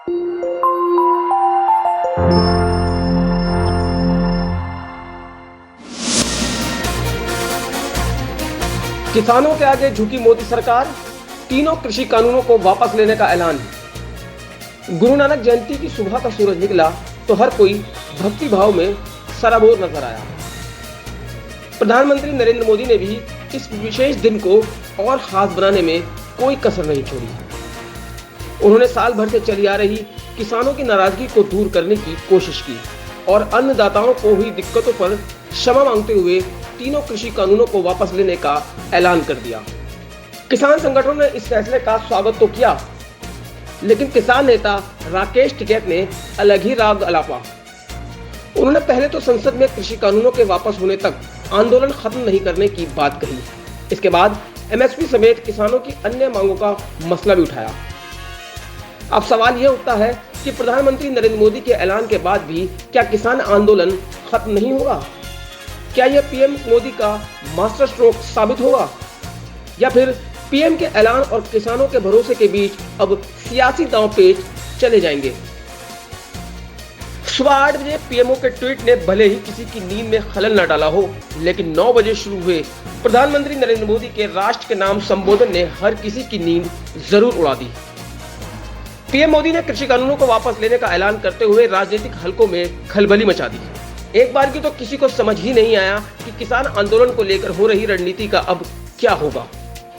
किसानों के आगे झुकी मोदी सरकार, तीनों कृषि कानूनों को वापस लेने का ऐलान। गुरु नानक जयंती की सुबह का सूरज निकला तो हर कोई भक्ति भाव में सराबोर नजर आया। प्रधानमंत्री नरेंद्र मोदी ने भी इस विशेष दिन को और खास बनाने में कोई कसर नहीं छोड़ी। उन्होंने साल भर से चली आ रही किसानों की नाराजगी को दूर करने की कोशिश की और अन्नदाताओं को हुई दिक्कतों पर क्षमा मांगते हुए तीनों कृषि कानूनों को वापस लेने का ऐलान कर दिया। किसान संगठनों ने इस फैसले का स्वागत तो किया, लेकिन किसान नेता राकेश टिकैत ने अलग ही राग अलापा। उन्होंने पहले तो संसद में कृषि कानूनों के वापस होने तक आंदोलन खत्म नहीं करने की बात कही। इसके बाद एमएसपी समेत किसानों की अन्य मांगों का मसला भी उठाया। अब सवाल यह उठता है कि प्रधानमंत्री नरेंद्र मोदी के ऐलान के बाद भी क्या किसान आंदोलन खत्म नहीं होगा? क्या यह पीएम मोदी का मास्टर स्ट्रोक साबित होगा, या फिर पीएम के ऐलान और किसानों के भरोसे के बीच अब सियासी दांवपेच चले जाएंगे? सुबह 8 बजे पीएमओ के ट्वीट ने भले ही किसी की नींद में खलल न डाला हो, लेकिन 9 बजे शुरू हुए प्रधानमंत्री नरेंद्र मोदी के राष्ट्र के नाम संबोधन ने हर किसी की नींद जरूर उड़ा दी। पीएम मोदी ने कृषि कानूनों को वापस लेने का ऐलान करते हुए राजनीतिक हलकों में खलबली मचा दी। एक बार की तो किसी को समझ ही नहीं आया कि किसान आंदोलन को लेकर हो रही रणनीति का अब क्या होगा।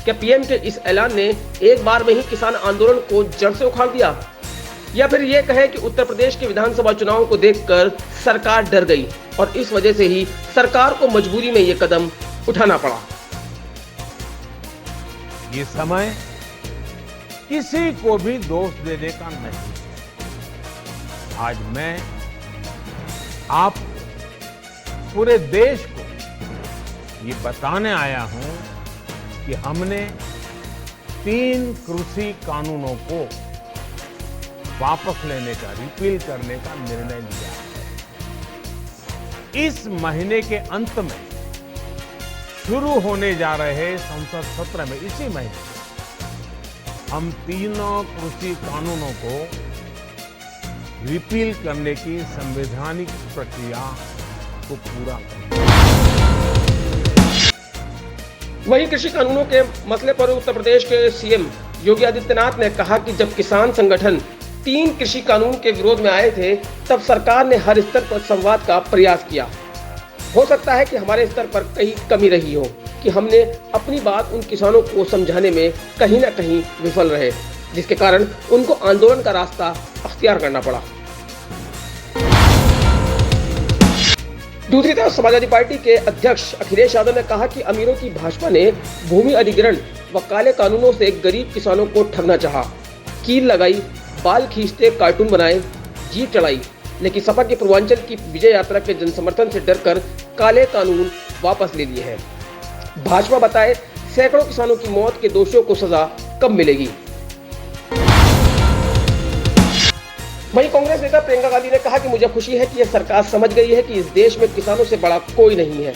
क्या पीएम के इस ऐलान ने एक बार में ही किसान आंदोलन को जड़ से उखाड़ दिया, या फिर यह कहे कि उत्तर प्रदेश के विधानसभा चुनाव को देखकर सरकार डर गई और इस वजह से ही सरकार को मजबूरी में यह कदम उठाना पड़ा। ये समय किसी को भी दोष देने का नहीं। आज मैं आप पूरे देश को ये बताने आया हूं कि हमने 3 कृषि कानूनों को वापस लेने का, रिपील करने का निर्णय लिया है। इस महीने के अंत में शुरू होने जा रहे संसद सत्र में, इसी महीने हम तीनों कृषि कानूनों को रिपील करने की संवैधानिक प्रक्रिया को पूरा करेंगे। वहीं कृषि कानूनों के मसले पर उत्तर प्रदेश के सीएम योगी आदित्यनाथ ने कहा कि जब किसान संगठन 3 कृषि कानून के विरोध में आए थे, तब सरकार ने हर स्तर पर संवाद का प्रयास किया। हो सकता है कि हमारे स्तर पर कहीं कमी रही हो कि हमने अपनी बात उन किसानों को समझाने में कहीं ना कहीं विफल रहे, जिसके कारण उनको आंदोलन का रास्ता अख्तियार करना पड़ा। दूसरी तरफ समाजवादी पार्टी के अध्यक्ष अखिलेश यादव ने कहा कि अमीरों की भाजपा ने भूमि अधिग्रहण व काले कानूनों से गरीब किसानों को ठगना चाहा, कील लगाई, बाल खींचते कार्टून बनाए, जीत चढ़ाई, लेकिन सपा के पूर्वांचल की विजय यात्रा के जनसमर्थन से डरकर काले कानून वापस ले लिए हैं। भाजपा बताए सैकड़ों किसानों की मौत के दोषियों को सजा कब मिलेगी। वहीं कांग्रेस नेता प्रियंका गांधी ने कहा कि मुझे खुशी है कि यह सरकार समझ गई है कि इस देश में किसानों से बड़ा कोई नहीं है।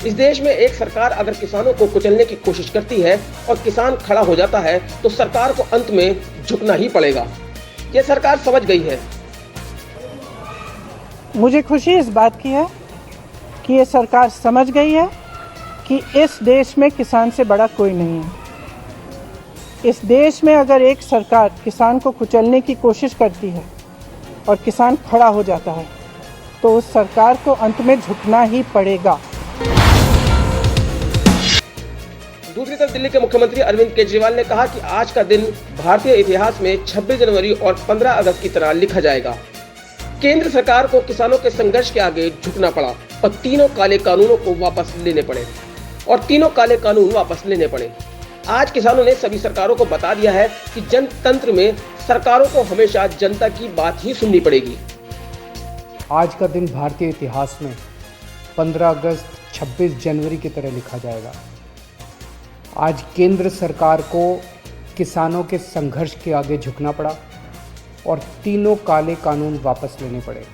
इस देश में एक सरकार अगर किसानों को कुचलने की कोशिश करती है और किसान खड़ा हो जाता है तो सरकार को अंत में झुकना ही पड़ेगा। यह सरकार समझ गई है। मुझे खुशी इस बात की है कि ये सरकार समझ गई है कि इस देश में किसान से बड़ा कोई नहीं है। इस देश में अगर एक सरकार किसान को कुचलने की कोशिश करती है और किसान खड़ा हो जाता है तो उस सरकार को अंत में झुकना ही पड़ेगा। दूसरी तरफ दिल्ली के मुख्यमंत्री अरविंद केजरीवाल ने कहा कि आज का दिन भारतीय इतिहास में 26 जनवरी और 15 अगस्त की तरह लिखा जाएगा। केंद्र सरकार को किसानों के संघर्ष के आगे झुकना पड़ा और तीनों काले कानूनों को वापस लेने पड़े। आज किसानों ने सभी सरकारों को बता दिया है कि जनतंत्र में सरकारों को हमेशा जनता की बात ही सुननी पड़ेगी। आज का दिन भारतीय इतिहास में 15 अगस्त 26 जनवरी की तरह लिखा जाएगा। आज केंद्र सरकार को किसानों के संघर्ष के आगे झुकना पड़ा और तीनों काले कानून वापस लेने पड़े।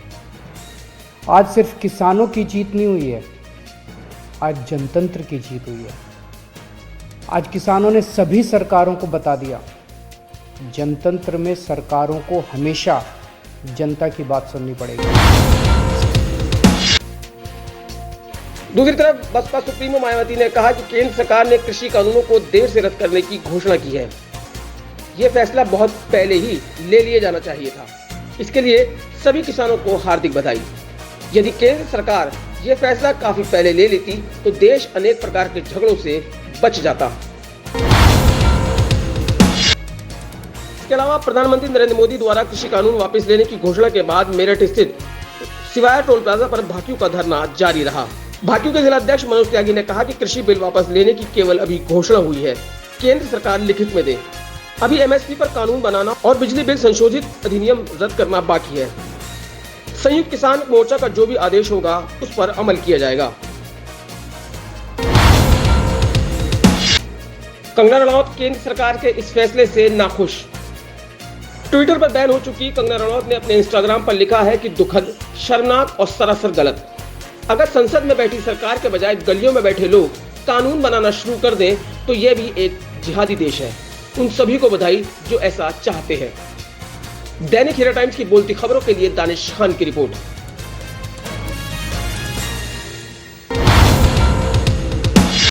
आज सिर्फ किसानों की जीत नहीं हुई है, आज जनतंत्र की जीत हुई है। आज किसानों ने सभी सरकारों को बता दिया जनतंत्र में सरकारों को हमेशा जनता की बात सुननी पड़ेगी। दूसरी तरफ बसपा सुप्रीमो मायावती ने कहा कि केंद्र सरकार ने कृषि कानूनों को देर से रद्द करने की घोषणा की है। यह फैसला बहुत पहले ही ले लिया जाना चाहिए था। इसके लिए सभी किसानों को हार्दिक बधाई। यदि केंद्र सरकार यह फैसला काफी पहले ले लेती तो देश अनेक प्रकार के झगड़ों से बच जाता। इसके अलावा प्रधानमंत्री नरेंद्र मोदी द्वारा कृषि कानून वापस लेने की घोषणा के बाद मेरठ स्थित सिवाया टोल प्लाजा पर भाकियों का धरना जारी रहा। भाकियों के जिला अध्यक्ष मनोज त्यागी ने कहा कि कृषि बिल वापस लेने की केवल अभी घोषणा हुई है, केंद्र सरकार लिखित में दे। अभी एमएसपी पर कानून बनाना और बिजली बिल संशोधित अधिनियम रद्द करना बाकी है। संयुक्त किसान मोर्चा का जो भी आदेश होगा उस पर अमल किया जाएगा। कंगना रनौत केंद्र सरकार के इस फैसले से नाखुश। ट्विटर पर बैन हो चुकी कंगना रनौत ने अपने इंस्टाग्राम पर लिखा है कि दुखद, शर्मनाक और सरासर गलत। अगर संसद में बैठी सरकार के बजाय गलियों में बैठे लोग कानून बनाना शुरू कर दें तो यह भी एक जिहादी देश है। उन सभी को बधाई जो ऐसा चाहते हैं। दैनिक हिरा टाइम्स की बोलती खबरों के लिए दानिश खान की रिपोर्ट।